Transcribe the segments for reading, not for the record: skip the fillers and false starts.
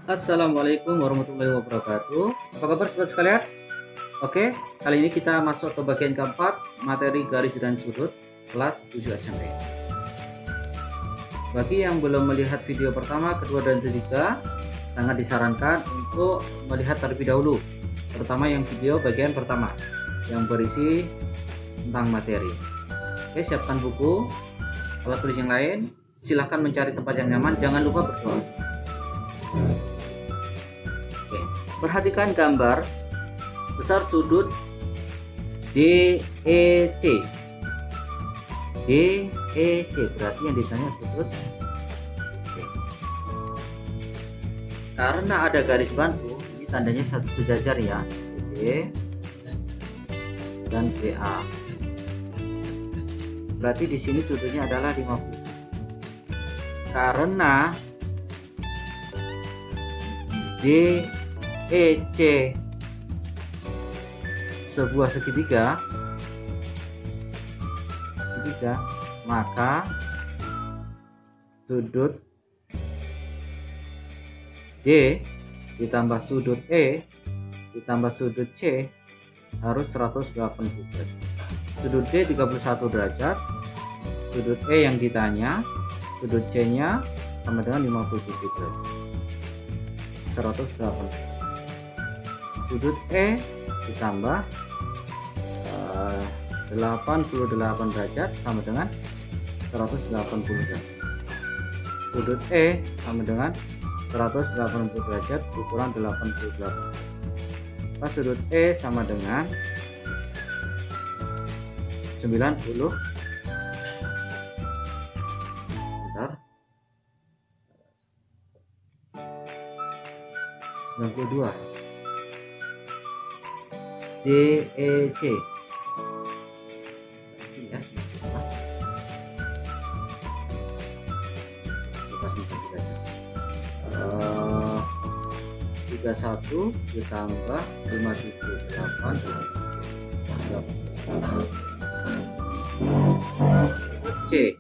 Assalamualaikum warahmatullahi wabarakatuh. Apa kabar sobat sekalian? Oke, kali ini kita masuk ke bagian keempat, materi garis dan sudut kelas 7 SMP. Bagi yang belum melihat video pertama, kedua, dan ketiga, sangat disarankan untuk melihat terlebih dahulu, terutama yang video bagian pertama yang berisi tentang materi. Oke, siapkan buku, alat tulis yang lain, silahkan mencari tempat yang nyaman, jangan lupa berdoa. Oke, perhatikan gambar besar sudut DEC. DEC berarti yang ditanya sudut C. Karena ada garis bantu, ini tandanya satu sejajar ya, CD dan BA. Berarti di sini sudutnya adalah 50. Karena DEC sebuah segitiga, maka sudut D ditambah sudut E ditambah sudut C harus 180 derajat. Sudut D 31 derajat, sudut E yang ditanya, sudut C nya sama dengan 57 derajat. 180. Sudut E ditambah 88 derajat sama dengan 180 derajat. Sudut E sama dengan 180 derajat dikurang 88. Maka sudut E sama dengan 90. Bentar. 92. DEC ya, 31 ditambah 578 C. Oke.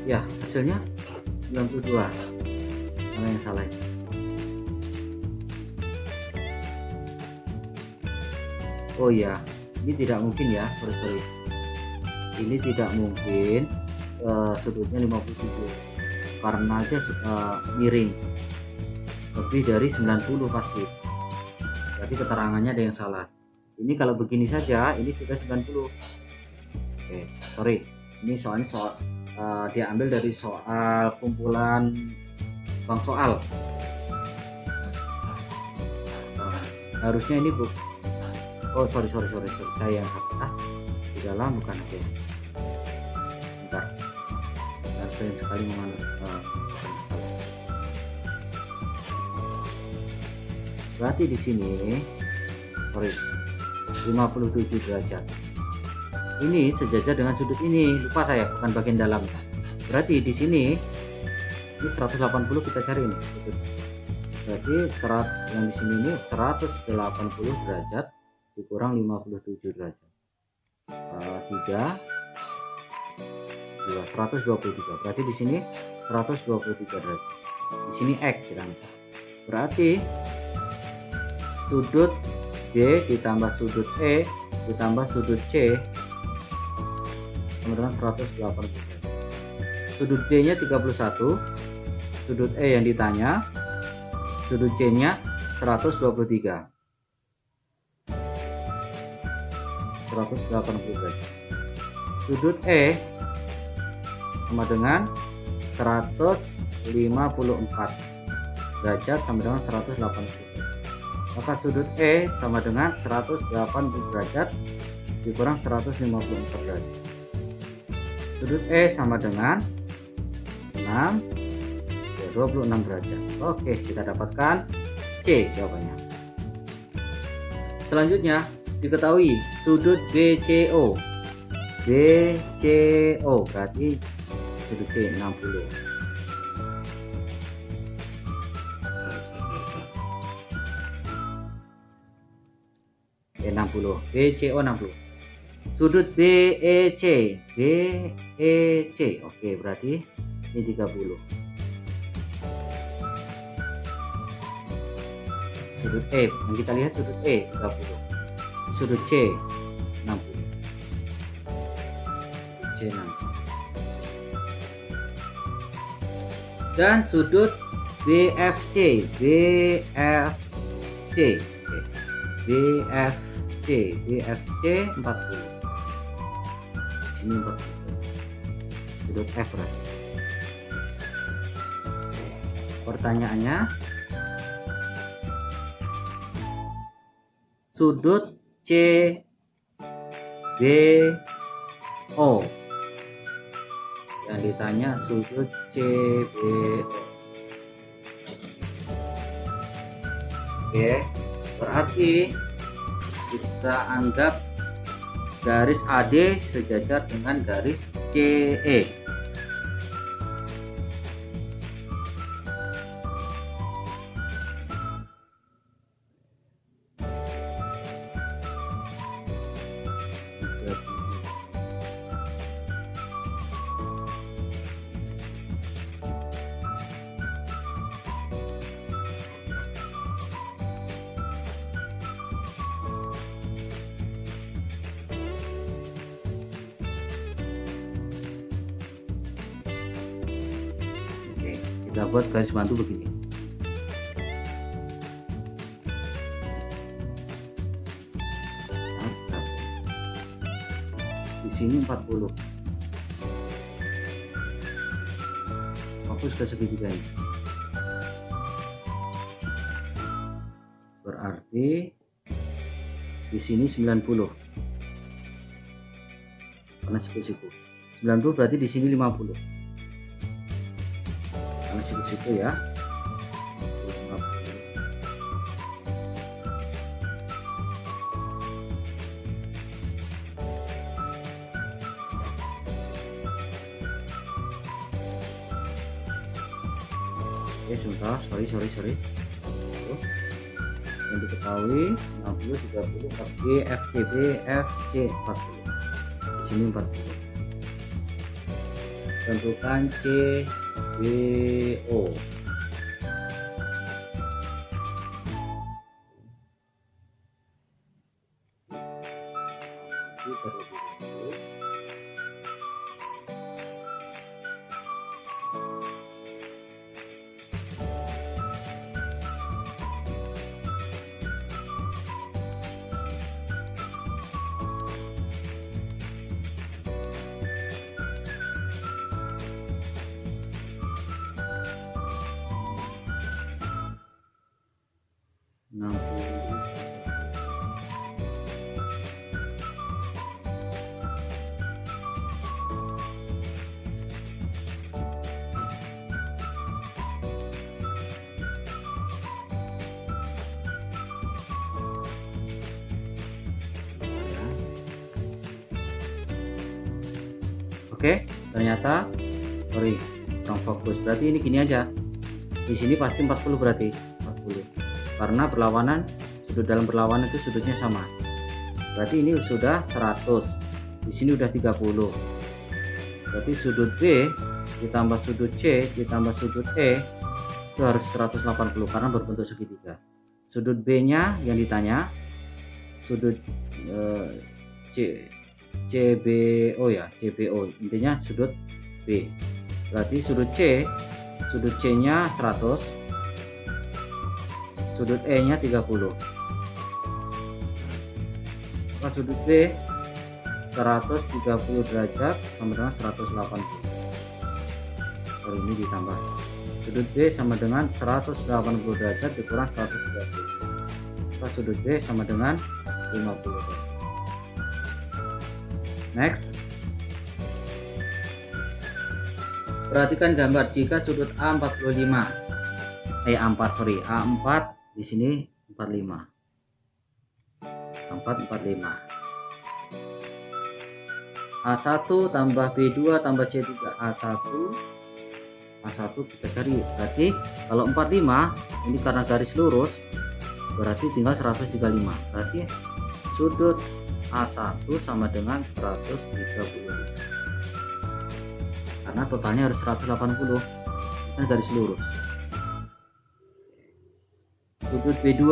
Ya, hasilnya 92. Mana yang salah? Oh ya, ini tidak mungkin ya, sorry. Ini tidak mungkin sudutnya 57 karena aja miring lebih dari 90 pasti. Berarti keterangannya ada yang salah. Ini kalau begini saja, ini sudah 90. Oke, sorry. Ini soalnya diambil dari soal kumpulan bank soal. Harusnya ini oh sorry, saya yang salah. Di dalam bukan oke. Bentar. Dan sering sekali berarti di sini sorry 57 derajat. Ini sejajar dengan sudut ini, lupa saya bukan bagian dalamnya. Berarti di sini ini 180 kita cari ini sudut. Berarti yang di sini ini 180 derajat dikurang 57 derajat. 3 2 123. Berarti di sini 123 derajat. Di sini X kita. Berarti sudut D ditambah sudut E ditambah sudut C sama dengan 180. Sudut D nya 31, sudut E yang ditanya, sudut C nya 123. 180 derajat. Sudut E sama dengan 154 derajat sama dengan 180. Maka sudut E sama dengan 180 derajat dikurang 154 derajat. Sudut E sama dengan 6 26 derajat. Oke, kita dapatkan C jawabannya. Selanjutnya diketahui sudut BCO BCO, berarti sudut C 60. Oke, 60. BCO 60. Sudut BEC, BEC. Oke, berarti ini 30. Sudut E, yang kita lihat sudut E 30. Sudut C 60. C 60. Dan sudut BFC, BFC, oke. BFC, BFC 40. Sini 40. Sudut F berarti. Oke. Pertanyaannya, sudut CBO. Yang ditanya sudut CBO. Oke, berarti kita anggap garis AD sejajar dengan garis CE. Kita buat garis bantu begini. Di sini 40. Fokus ke segitiga ini. Berarti di sini 90. Karena siku-siku. 90 berarti di sini 50. Situ ya. Oke, sebentar, sorry. Yang diketahui 60, 30, 40, FC 40. Di sini 40. Tentukan CBO. Oke, ternyata sorry, kurang fokus. Berarti ini gini aja. Di sini pasti 40 berarti 40. Karena berlawanan, sudut dalam berlawanan itu sudutnya sama. Berarti ini sudah 100. Di sini udah 30. Berarti sudut B ditambah sudut C ditambah sudut E itu harus 180 karena berbentuk segitiga. Sudut B-nya yang ditanya sudut CBO ya, CBO intinya sudut B. Berarti sudut C-nya 100, sudut E-nya 30. Maka sudut B 130 derajat sama dengan 180. Kalau ini ditambah sudut B sama dengan 180 derajat dikurang 130. Maka sudut B sama dengan 50 derajat. Next, perhatikan gambar jika sudut A45, A4 di sini 45, A4 45, A1 tambah B2 tambah C3. A1 kita cari. Berarti kalau 45 ini karena garis lurus, berarti tinggal 135. Berarti sudut A1 sama dengan 135. Karena totalnya harus 180. Kan garis lurus. Sudut B2.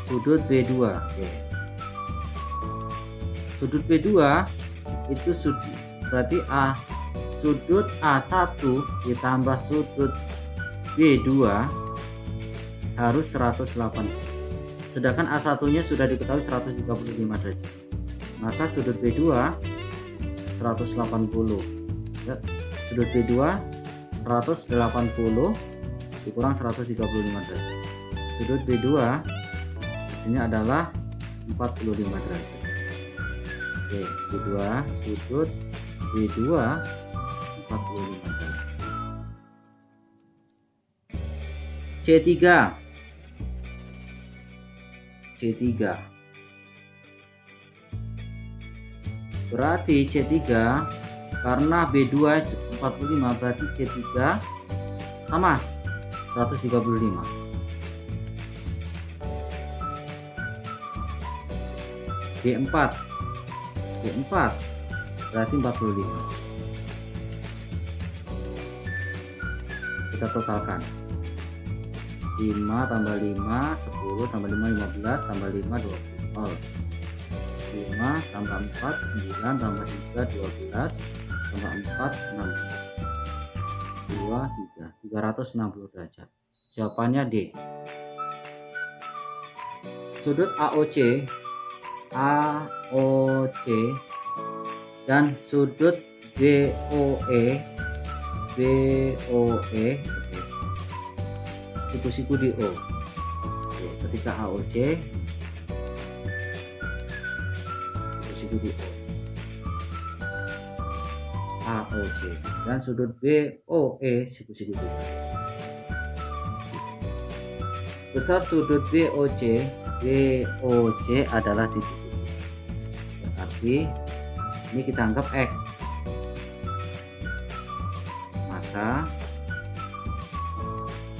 Sudut B2. Oke. Sudut B2 itu berarti sudut A1 ditambah sudut B2 harus 180. Sedangkan A1 nya sudah diketahui 135 derajat. Maka sudut B2 180. Ya, sudut B2 180 dikurang 135 derajat. Sudut B2 hasilnya adalah 45 derajat. Oke, B2 sudut B2 45 derajat. C3 berarti C3 karena B2 45 berarti C3 sama 135. B4 berarti 45. Kita totalkan 5 tambah 5 10 tambah 5 15 tambah 5 20. 5 tambah 4 9 tambah 3 12 tambah 4 16 2 3 360 derajat. Jawabannya D. Sudut AOC dan sudut BOE siku-siku di O. Oke, ketika AOC siku-siku di O, AOC dan sudut BOE siku-siku di O. Besar sudut BOC adalah titik. Berarti ini kita anggap X. Maka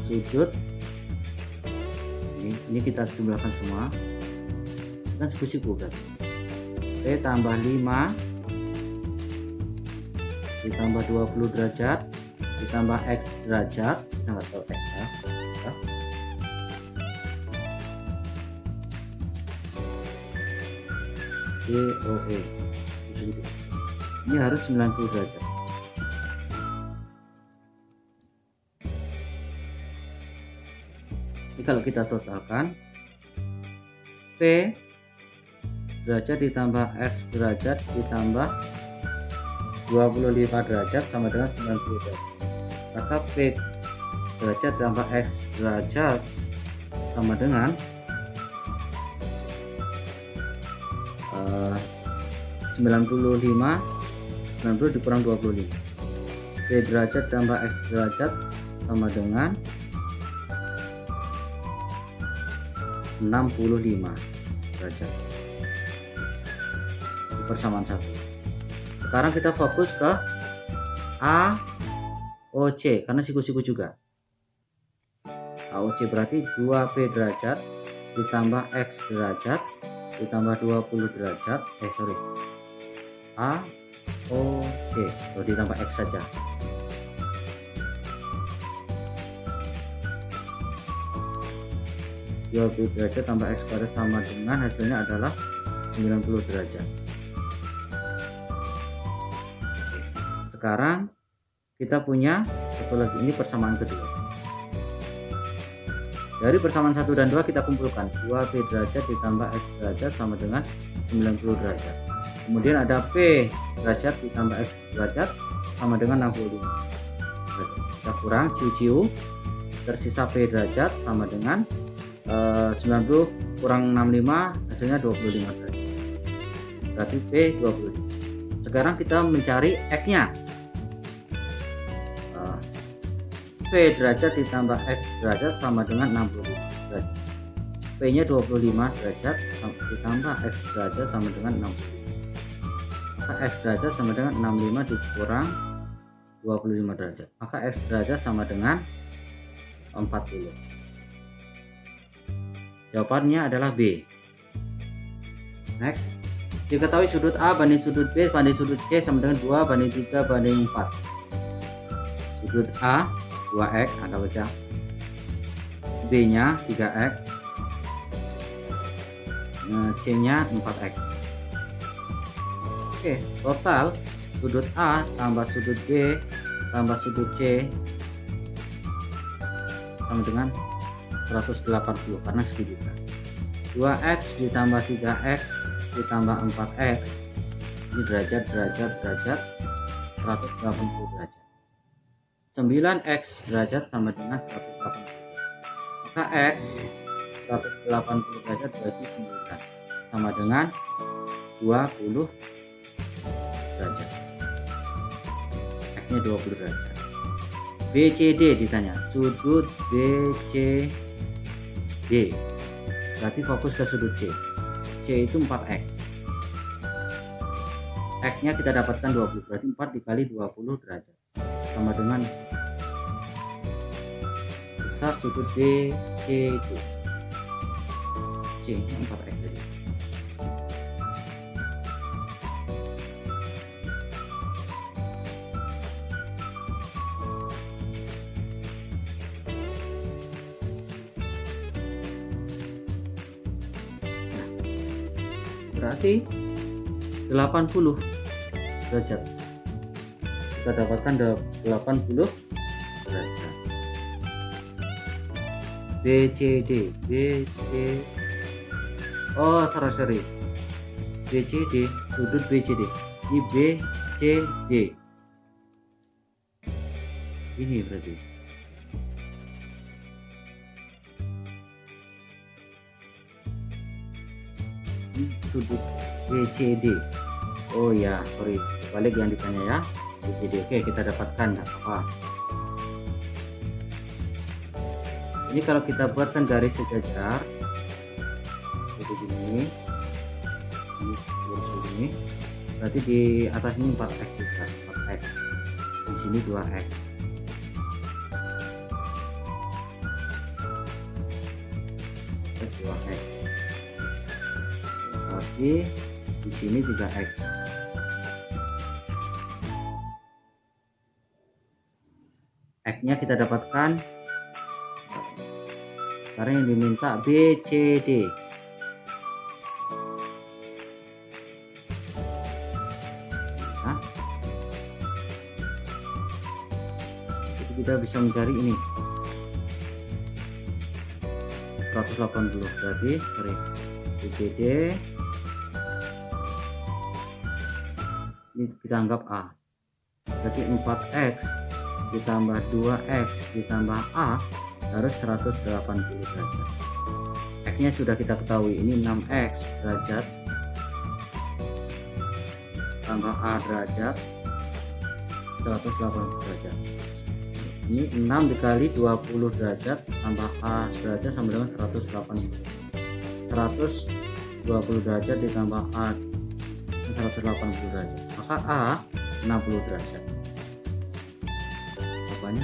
sudut ini kita jumlahkan semua dan siku-siku kan. P tambah 5 ditambah 20 derajat ditambah X derajat, kita nggak tahu X ya. BOE ini harus 90 derajat. Ini kalau kita totalkan P derajat ditambah X derajat ditambah 25 derajat sama dengan 90 derajat. Maka P derajat tambah X derajat sama dengan 90 dikurang 25. P derajat tambah X derajat sama dengan 65 derajat. Persamaan satu. Sekarang kita fokus ke AOC karena siku-siku juga. AOC berarti 2P derajat ditambah X derajat ditambah 20 derajat AOC ditambah X saja. derajat tambah X kuadrat sama dengan hasilnya adalah 90 derajat. Sekarang kita punya satu lagi, ini persamaan kedua. Dari persamaan 1 dan 2 kita kumpulkan 2P derajat ditambah X derajat sama dengan 90 derajat. Kemudian ada P derajat ditambah X derajat sama dengan 65 derajat. Kita kurang ciu-ciu, tersisa P derajat sama dengan 90 kurang 65 hasilnya 25 derajat. Berarti P 25. Sekarang kita mencari X-nya. P derajat ditambah X derajat sama dengan 65 derajat. P nya 25 derajat ditambah X derajat sama dengan 60. Maka X derajat sama dengan 65 dikurang 25 derajat, maka X derajat sama dengan 40. Jawabannya adalah B. Next, diketahui sudut A banding sudut B banding sudut C sama dengan 2 banding 3 banding 4. Sudut A 2x, Anda baca. B nya 3x, C nya 4x. Oke, total sudut A tambah sudut B tambah sudut C sama dengan 180 karena segitiga. 2x ditambah 3x ditambah 4x, ini derajat 180 derajat. 9x derajat sama dengan 180. Maka x 180 derajat bagi 9 sama dengan 20 derajat. X nya 20 derajat. BCD ditanya, sudut BCD, berarti fokus ke sudut C. C itu 4x. X nya kita dapatkan 20, berarti 4 dikali 20 derajat sama dengan besar sudut BCD. C nya 4x tadi. Berarti 80 derajat. Kita dapatkan 80 derajat. BCD, oh sorry, BCD, sudut BCD, ini BCD, ini berarti ini sudut BCD. Oh ya, sorry, balik yang ditanya ya, BCD. Oke, kita dapatkan apa? Ini kalau kita buatkan garis sejajar seperti ini berarti di atas ini 4x juga, 4x, di sini 2x. Berarti di sini 3x. X nya kita dapatkan, karena yang diminta BCD. Nah, jadi kita bisa mencari ini 180, berarti BCD ini kita anggap A, berarti 4x ditambah 2x ditambah A harus 180 derajat. X nya sudah kita ketahui, ini 6x derajat tambah A derajat 180 derajat. Ini 6 dikali 20 derajat tambah A derajat sama dengan 180. 120 derajat ditambah A 180 derajat, maka A 60 derajat. Apanya?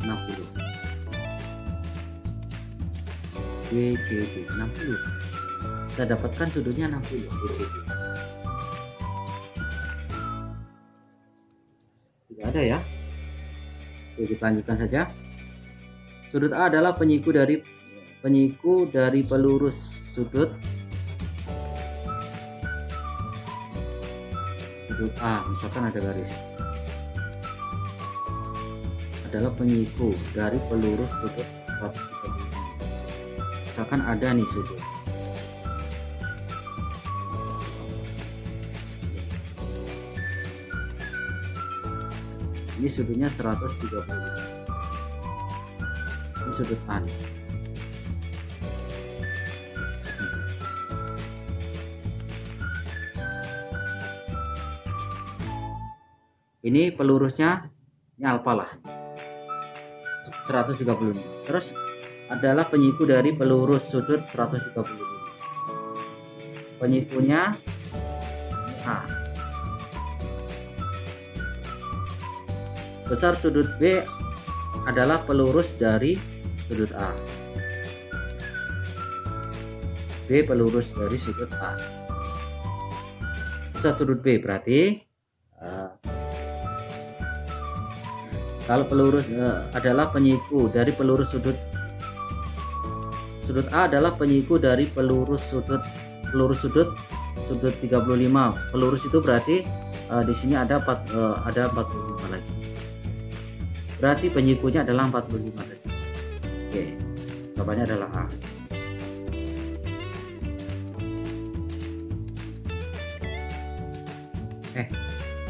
60. BCD 60. Kita dapatkan sudutnya 60 BCD. Tidak ada ya. Oke, kita lanjutkan saja. Sudut A adalah penyiku dari pelurus sudut A. Misalkan ada garis, adalah penyiku dari pelurus sudut 130. Misalkan ada nih sudut, ini sudutnya 130, ini sudut A nih. Ini pelurusnya, ini alfa lah, 130. Terus adalah penyiku dari pelurus sudut 135. Penyikunya A. Besar sudut B adalah pelurus dari sudut A. B pelurus dari sudut A. Besar sudut B berarti kalau pelurus adalah penyiku dari pelurus sudut A adalah penyiku dari pelurus sudut 35. Pelurus itu berarti di sini ada 45 lagi. Berarti penyikunya adalah 45 tadi. Oke, jawabannya adalah A.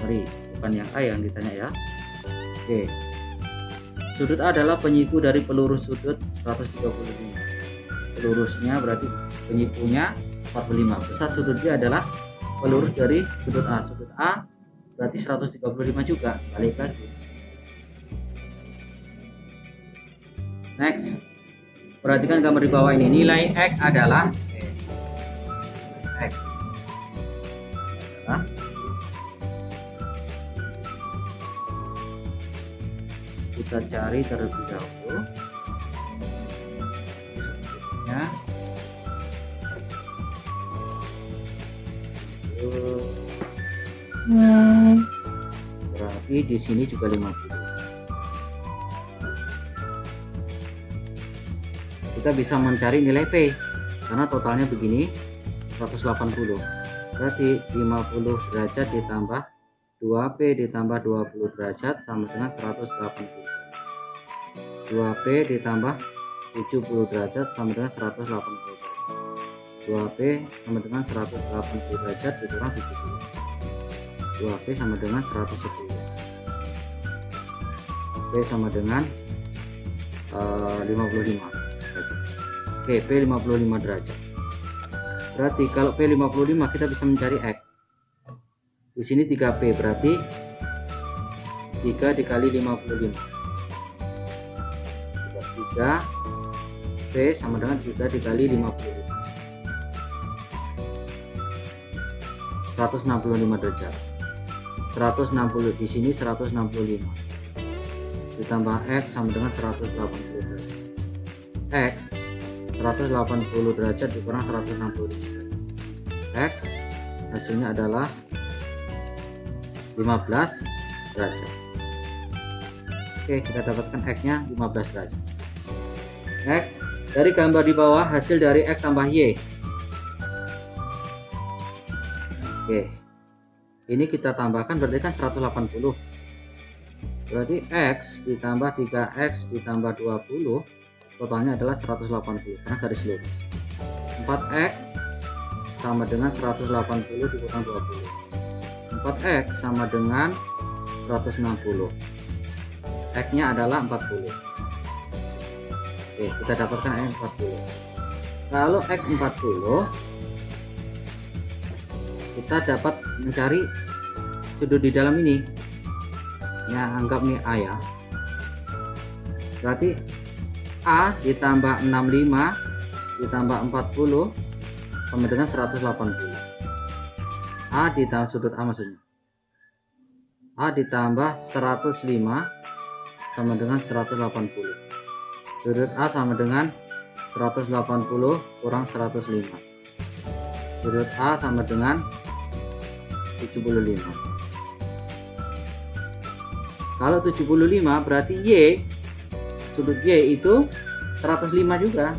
Sorry, bukan yang A yang ditanya ya. Oke, sudut A adalah penyiku dari pelurus sudut 135. Pelurusnya berarti penyikunya 45. Besar sudut B adalah pelurus dari sudut A. Sudut A berarti 135 juga, balik lagi. Next, perhatikan gambar di bawah ini. Nilai X adalah kita cari terlebih dahulu sudutnya. Berarti di sini juga 50. Kita bisa mencari nilai P karena totalnya begini 180. Berarti 50 derajat ditambah 2P ditambah 20 derajat sama dengan 180. 2P ditambah 70 derajat sama dengan 180 derajat. 2P sama dengan 180 derajat dikurang 70. 2P sama dengan 110. P sama dengan 55. Oke, P 55 derajat. Berarti kalau P 55 kita bisa mencari X. Di sini 3P berarti 3 dikali 55. 3P sama dengan 3 dikali 55. 165 derajat. 160 di sini 165. Ditambah X sama dengan 180 derajat. X 180 derajat dikurang 160 derajat. X hasilnya adalah 15 derajat. Oke, kita dapatkan X nya 15 derajat. X dari gambar di bawah hasil dari X tambah Y. Oke, ini kita tambahkan berarti kan 180. Berarti X ditambah 3X ditambah 20 totalnya adalah 180 karena garis lurus. 4X sama dengan 180 dikurang 20. 4X sama dengan 160. X nya adalah 40. Oke, kita dapatkan X 40. Kalau X 40 kita dapat mencari sudut di dalam ini. Ya, anggap ini A ya. Berarti A ditambah 65 ditambah 40 sama dengan 180. A ditambah sudut A maksudnya. A ditambah 105 sama dengan 180. Sudut A sama dengan 180 kurang 105. Sudut A sama dengan 75. Kalau 75 berarti Y, sudut Y itu 105 juga.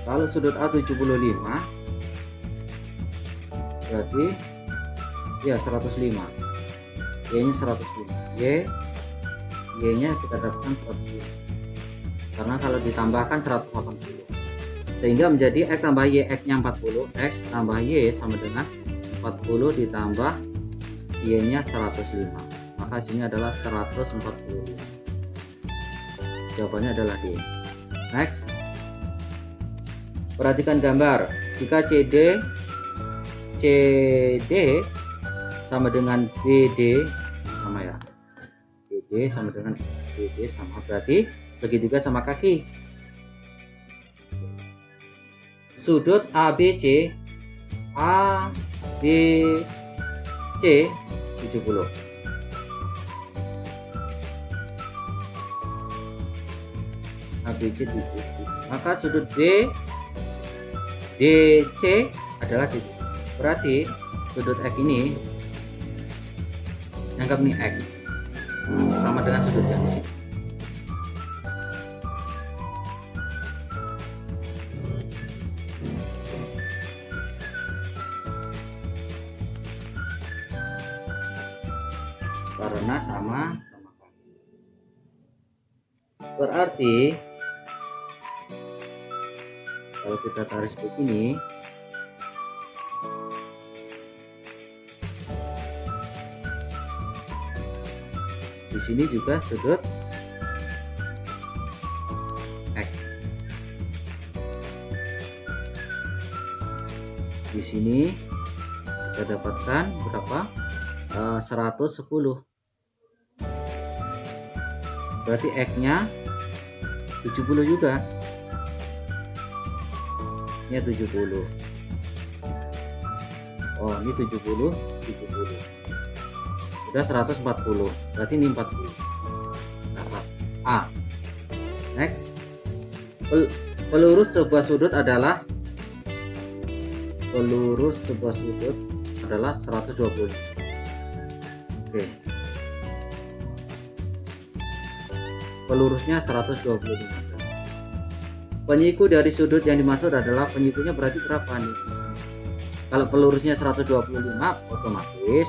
Kalau sudut A 75 berarti ya 105. Y nya 105. Y nya kita dapatkan 105 karena kalau ditambahkan 180 sehingga menjadi X tambah Y, X nya 40, X tambah Y sama dengan 40 ditambah Y nya 105, maka hasilnya adalah 140. Jawabannya adalah D. Next, perhatikan gambar. Jika CD CD sama dengan BD, sama ya. BD sama dengan BD sama, berarti segitiga sama kaki. Sudut ABC ABC 70. ABC 70. Maka sudut DC adalah 70. Berarti sudut X ini, anggap nih X sama dengan sudut yang di sini. Karena sama kaki. Berarti kalau kita tarik begini, di sini juga sudut X. Di sini kita dapatkan berapa? 110. Berarti X-nya 70 juga. Ini 70. Oh, ini 70. Udah 140. Berarti ini 40. Dapat A. Next. Pelurus sebuah sudut adalah 120. Oke. Pelurusnya 125. Penyiku dari sudut yang dimaksud adalah, penyikunya berarti berapa nih? Kalau pelurusnya 125 otomatis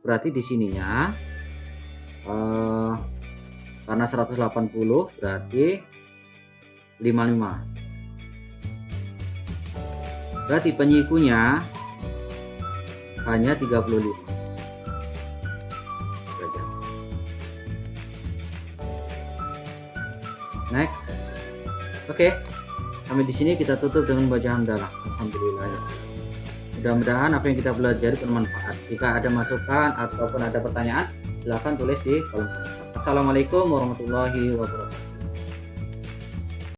berarti di sininya karena 180 berarti 55. Berarti penyikunya hanya 35 derajat. Next. Oke, sampai di sini kita tutup dengan baca hamdalah. Alhamdulillah. Mudah-mudahan apa yang kita pelajari bermanfaat. Jika ada masukan ataupun ada pertanyaan, silahkan tulis di kolom komentar. Assalamualaikum warahmatullahi wabarakatuh.